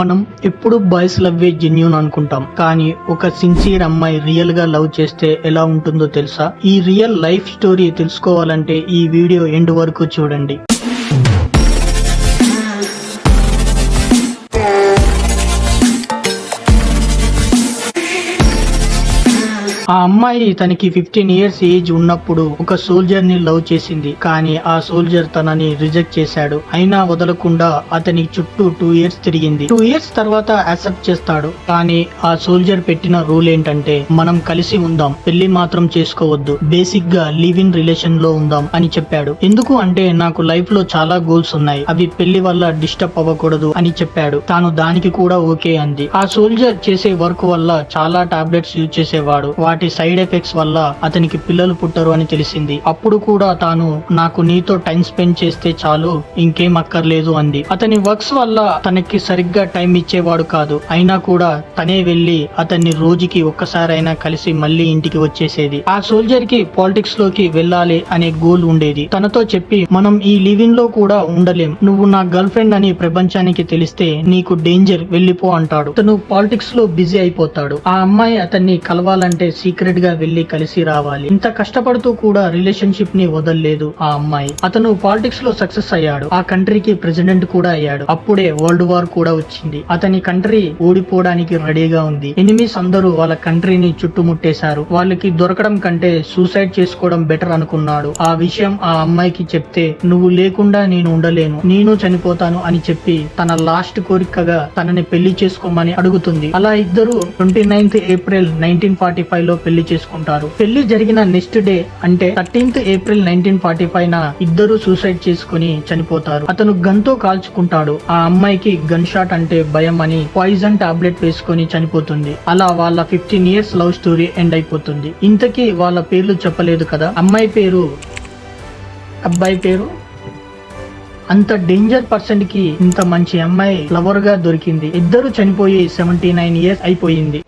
మనం ఎప్పుడు boys love genuine అనుకుంటాం, కానీ ఒక సిన్సియర్ అమ్మాయి రియల్ గా లవ్ చేస్తే ఎలా ఉంటుందో తెలుసా? ఈ రియల్ లైఫ్ స్టోరీ తెలుసుకోవాలంటే ఈ వీడియో ఎండ్ వరకు చూడండి. ఆ అమ్మాయి తనకి 15 ఇయర్స్ ఏజ్ ఉన్నప్పుడు ఒక సోల్జర్ ని లవ్ చేసింది. కానీ ఆ సోల్జర్ తనని రిజెక్ట్ చేశాడు. అయినా వదలకుండా అతని చుట్టూ 2 ఇయర్స్ తిరిగింది. 2 ఇయర్స్ తర్వాత యాక్సెప్ట్ చేస్తాడు. కానీ ఆ సోల్జర్ పెట్టిన రూల్ ఏంటంటే, మనం కలిసి ఉందాం, పెళ్లి మాత్రం చేసుకోవద్దు, బేసిక్ గా లివ్ ఇన్ రిలేషన్ లో ఉందాం అని చెప్పాడు. ఎందుకు అంటే, నాకు లైఫ్ లో చాలా గోల్స్ ఉన్నాయి, అవి పెళ్లి వల్ల డిస్టర్బ్ అవ్వకూడదు అని చెప్పాడు. తాను దానికి కూడా ఓకే అంది. ఆ సోల్జర్ చేసే వర్క్ వల్ల చాలా టాబ్లెట్స్ యూజ్ చేసేవాడు. వాటి సైడ్ ఎఫెక్ట్స్ వల్ల అతనికి పిల్లలు పుట్టరు అని తెలిసింది. అప్పుడు కూడా తాను, నాకు నీతో టైం స్పెండ్ చేస్తే చాలు, ఇంకేం అక్కర్లేదు అంది. అతని వర్క్స్ వల్ల తనకి సరిగ్గా టైం ఇచ్చేవాడు కాదు. అయినా కూడా తనే వెళ్లి అతన్ని రోజుకి ఒక్కసారైనా కలిసి మళ్ళీ ఇంటికి వచ్చేసేది. ఆ సోల్జర్ కి పాలిటిక్స్ లోకి వెళ్ళాలి అనే గోల్ ఉండేది. తనతో చెప్పి, మనం ఈ లివింగ్ లో కూడా ఉండలేం, నువ్వు నా గర్ల్ ఫ్రెండ్ అని ప్రపంచానికి తెలిస్తే నీకు డేంజర్, వెళ్ళిపో అంటాడు. తను పాలిటిక్స్ లో బిజీ అయిపోతాడు. ఆ అమ్మాయి అతన్ని కలవాలంటే సీక్రెట్ గా వెళ్లి కలిసి రావాలి. ఇంత కష్టపడుతూ కూడా రిలేషన్షిప్ ని వదలలేదు ఆ అమ్మాయి. అతను పాలిటిక్స్ లో సక్సెస్ అయ్యాడు. ఆ కంట్రీకి ప్రెసిడెంట్ కూడా అయ్యాడు. అప్పుడే వరల్డ్ వార్ కూడా వచ్చింది. అతని కంట్రీ ఓడిపోవడానికి రెడీగా ఉంది. ఎనిమీస్ అందరూ వాళ్ళ కంట్రీని చుట్టుముట్టేశారు. వాళ్ళకి దొరకడం కంటే సూసైడ్ చేసుకోవడం బెటర్ అనుకున్నాడు. ఆ విషయం ఆ అమ్మాయికి చెప్తే, నువ్వు లేకుండా నేను ఉండలేను, నేను చనిపోతాను అని చెప్పి తన లాస్ట్ కోరికగా తనని పెళ్లి చేసుకోమని అడుగుతుంది. అలా ఇద్దరు 29th ఏప్రిల్ 1945 లో పెళ్లి చేసుకుంటారు. పెళ్లి జరిగిన నెక్స్ట్ డే అంటే 13th ఏప్రిల్ 1945 ఇద్దరు సూసైడ్ చేసుకుని చనిపోతారు. అతను గన్ తో కాల్చుకుంటాడు. ఆ అమ్మాయికి గన్ షాట్ అంటే భయం అని పాయిజన్ టాబ్లెట్ వేసుకొని చనిపోతుంది. అలా వాళ్ళ 15 ఇయర్స్ లవ్ స్టోరీ ఎండ్ అయిపోతుంది. ఇంతకీ వాళ్ళ పేర్లు చెప్పలేదు కదా. అమ్మాయి పేరు, అబ్బాయి పేరు. అంత డేంజర్ పర్సన్ కి ఇంత మంచి అమ్మాయి లవర్ గా దొరికింది. ఇద్దరు చనిపోయి 79 ఇయర్స్ అయిపోయింది.